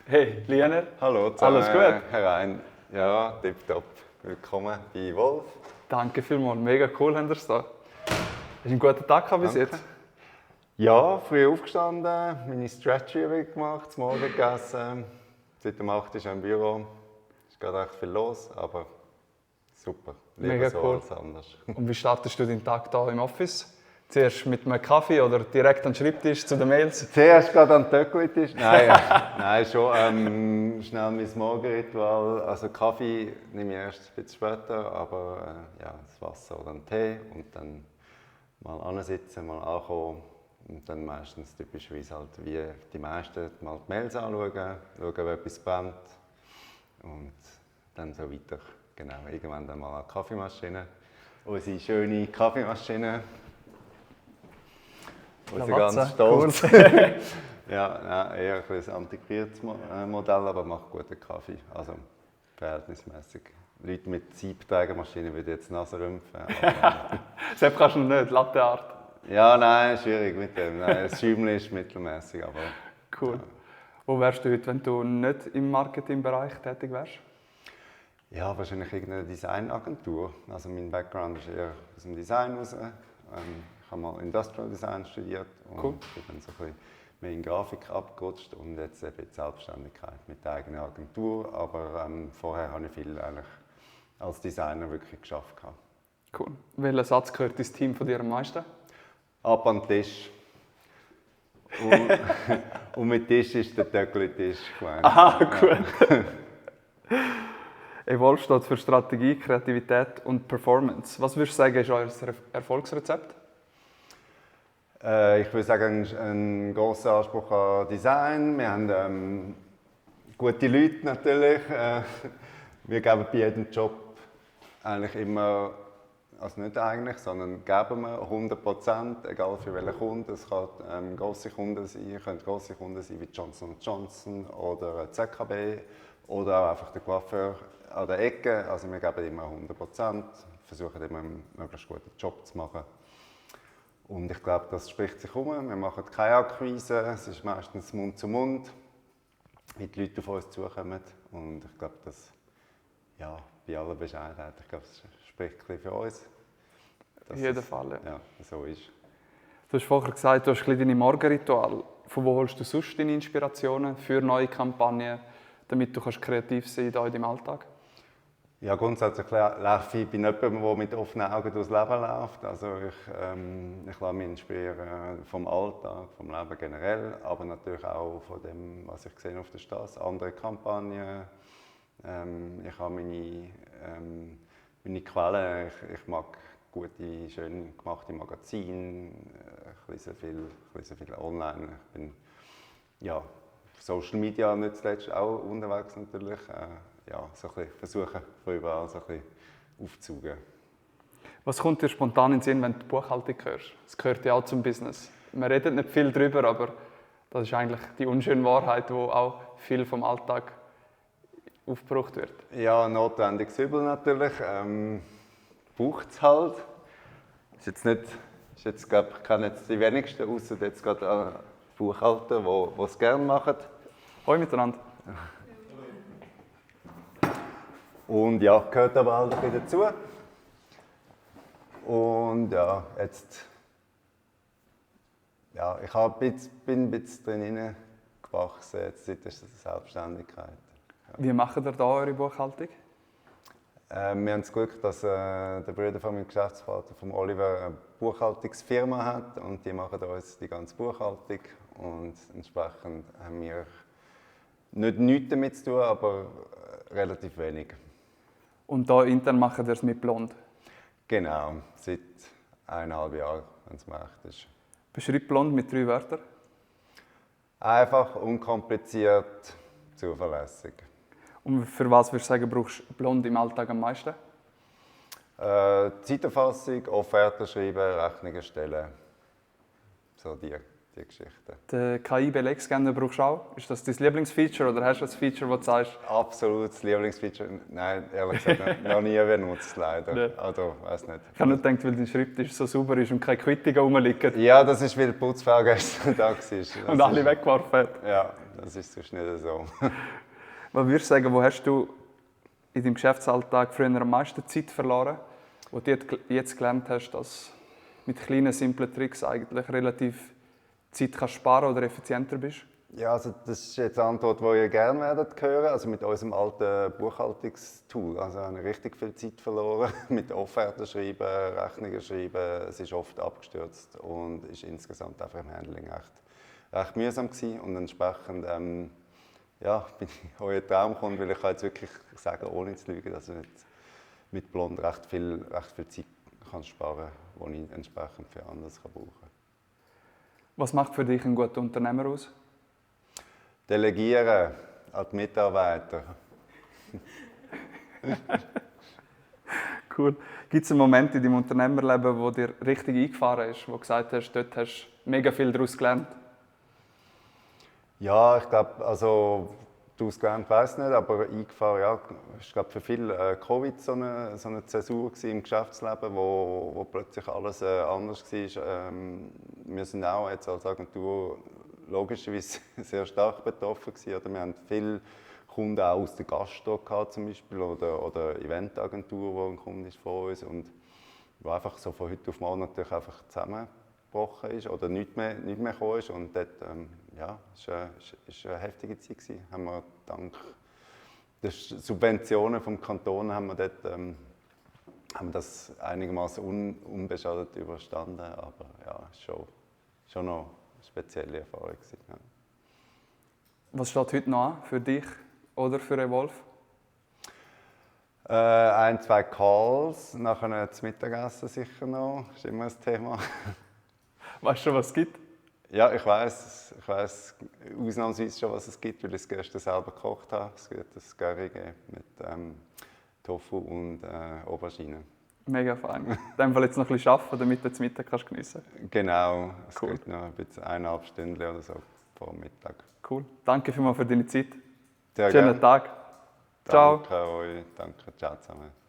Hey, Lionel. Hallo zusammen, Alles gut? Herr Rein. Ja, tipptopp. Willkommen bei Wolf. Danke vielmals, mega cool, haben ihr es da. Hast du einen guten Tag gehabt bis Danke. jetzt? Ja, früh aufgestanden, meine Stretch-Übung gemacht, zum Morgen gegessen. Seit dem 8 Uhr im Büro. Es geht echt viel los, aber super. Lieber Mega so cool. als anders. Und wie startest du deinen Tag hier im Office? Zuerst mit einem Kaffee oder direkt am Schreibtisch zu den Mails? Zuerst gerade an den Töckeltisch. Nein, nein, schon schnell mein Morgenritual. Also Kaffee nehme ich erst ein bisschen später, aber ja, das Wasser oder einen Tee und dann mal ansitzen, mal ankommen und dann meistens typischerweise halt wie die meisten mal die Mails anschauen, schauen, ob etwas brennt und dann so weiter. Genau, irgendwann dann mal eine Kaffeemaschine. Unsere schöne Kaffeemaschine. Unser ganz stolz. Cool. Ja, nein, eher ein antiquiertes Modell, aber macht guten Kaffee. Also verhältnismäßig. Leute mit Siebträgermaschinen würden jetzt Nase rümpfen. Selbst kannst du noch nicht, Latte Art. Ja, nein, schwierig mit dem. Nein, das Schäumchen ist mittelmäßig, aber Cool. ja. Wo wärst du heute, wenn du nicht im Marketingbereich tätig wärst? Ja, wahrscheinlich irgendeine Designagentur. Also mein Background ist eher aus dem Design raus. Ich habe mal Industrial Design studiert und Cool. bin dann so ein bisschen mehr in Grafik abgerutscht und jetzt eben in die Selbstständigkeit mit der eigenen Agentur. Aber vorher habe ich viel eigentlich als Designer wirklich geschafft. Cool. Welcher Satz gehört ins Team von dir am meisten? Ab an den Tisch. Und, und mit Tisch ist der Töckli-Tisch gemeint. Aha, gut. Evolve steht für Strategie, Kreativität und Performance. Was würdest du sagen, ist euer Erfolgsrezept? Ich würde sagen, ein grosser Anspruch an Design. Wir haben gute Leute natürlich. Wir geben bei jedem Job eigentlich immer, also nicht eigentlich, sondern geben wir 100%, egal für welchen Kunden. Es können grosse Kunden sein, wie Johnson & Johnson oder ZKB oder auch einfach der Coiffeur an der Ecke. Also wir geben immer 100%, versuchen immer einen möglichst guten Job zu machen. Und ich glaube, das spricht sich um. Wir machen keine Akquise, es ist meistens Mund zu Mund, wie die Leute auf uns zukommen. Und ich glaube, das, ja, bei aller Bescheidenheit, ich glaube, das spricht ein bisschen für uns. Auf jeden Fall. Ja, so ist. Du hast vorher gesagt, du hast ein bisschen deine Morgenritual. Von wo holst du sonst deine Inspirationen für neue Kampagnen, damit du kreativ sein kannst in deinem Alltag? Ja, grundsätzlich laufe ich bei jemandem, der mit offenen Augen durchs Leben läuft. Also ich lasse mich inspirieren vom Alltag, vom Leben generell, aber natürlich auch von dem, was ich sehe auf der Straße, andere Kampagnen. Ich habe meine Quellen. Ich mag gute, schön gemachte Magazine. Ich lese viel online. Ich bin ja, Social Media nicht zuletzt auch unterwegs natürlich. Ja, so ein bisschen versuchen, von überall so ein bisschen aufzusaugen. Was kommt dir spontan in den Sinn, wenn du die Buchhaltung hörst? Das gehört ja auch zum Business. Man redet nicht viel darüber, aber das ist eigentlich die unschöne Wahrheit, wo auch viel vom Alltag aufgebraucht wird. Ja, notwendiges Übel natürlich. Braucht es halt. Ist jetzt glaube ich, kennen jetzt die wenigsten, außer jetzt gerade Buchhalter, die es gerne machen. Hoi miteinander. Und ja, gehört aber halt ein bisschen dazu. Und ja, jetzt. Ja, ich bin ein bisschen drin gewachsen, jetzt seit der Selbstständigkeit. Ja. Wie macht ihr da eure Buchhaltung? Wir haben das Glück, dass der Bruder von meinem Geschäftsvater, von Oliver, eine Buchhaltungsfirma hat und die machen uns die ganze Buchhaltung. Und entsprechend haben wir nichts damit zu tun, aber relativ wenig. Und da intern machen wir es mit Blond? Genau, seit 1,5 Jahren, wenn es mir recht ist. Beschreib Blond mit 3 Wörtern. Einfach, unkompliziert, zuverlässig. Und für was würdest du sagen, brauchst du Blond im Alltag am meisten? Zeiterfassung, Offerten schreiben, Rechnungen stellen. So die Geschichten. Den KI-Belegscanner brauchst du auch. Ist das dein Lieblingsfeature oder hast du ein Feature, das du sagst? Absolutes Lieblingsfeature. Nein, ehrlich gesagt, noch nie benutzt, leider. Nicht. Also, weiß nicht. Ich habe nicht gedacht, weil dein Schreibtisch so sauber ist und keine Quittungen rumliegen. Ja, das ist, weil die Putzfrau gestern da war. Und alle weggeworfen hat. Ja, das ist sonst nicht so. Was würdest du sagen, wo hast du in deinem Geschäftsalltag früher am meisten Zeit verloren, wo du jetzt gelernt hast, dass du mit kleinen, simplen Tricks eigentlich relativ Zeit kannst sparen oder effizienter bist? Ja, also das ist jetzt eine Antwort, die ihr gerne werdet hören. Also mit unserem alten Buchhaltungstool. Also habe ich richtig viel Zeit verloren mit Offerten schreiben, Rechnungen schreiben. Es ist oft abgestürzt und ist insgesamt einfach im Handling recht mühsam gewesen. Und entsprechend ja, bin ich euer Traumkunde, weil ich kann jetzt wirklich sagen, ohne zu lügen, dass ich mit Blond recht viel Zeit kann sparen kann, die ich entsprechend für anderes brauchen kann. Was macht für dich einen guten Unternehmer aus? Delegieren an die Mitarbeiter. Cool. Gibt es einen Moment in deinem Unternehmerleben, wo dir richtig eingefahren ist, wo du gesagt hast, dort hast du mega viel daraus gelernt? Ja, ich glaube, also daraus gelernt weiss ich nicht, aber eingefahren, ja, ist glaube für viele Covid so eine Zäsur im Geschäftsleben, wo plötzlich alles anders war. Wir sind auch jetzt als Agentur logischerweise sehr stark betroffen gewesen. Oder wir haben viele Kunden auch aus der Gastro gehabt, zum Beispiel, oder Eventagentur, wo ein Kunde ist von uns und wo einfach so von heute auf morgen natürlich einfach zusammengebrochen ist oder nicht mehr gekommen ist. Und dort, ja, es war eine heftige Zeit gewesen. Haben wir dank der Subventionen vom Kanton haben wir dort haben wir das einigermaßen unbeschadet überstanden, aber ja, schon noch eine spezielle Erfahrung gewesen, ja. Was steht heute noch an für dich oder für Evolve? Ein, zwei Calls, nachher das Mittagessen sicher noch, ist immer ein Thema. Weißt du, was es gibt? Ja, ich weiss ausnahmsweise schon, was es gibt, weil ich es gestern selber gekocht habe. Es gibt ein Curry mit Tofu und Aubergine. Mega fein. In dem Fall jetzt noch ein bisschen arbeiten, damit du das Mittag geniessen kannst. Genau, es Cool. gibt noch ein bisschen 1,5 Stunden oder so vor dem Mittag. Cool. Danke vielmals für deine Zeit. Sehr Schönen gerne. Tag. Ciao. Danke euch, danke, ciao zusammen.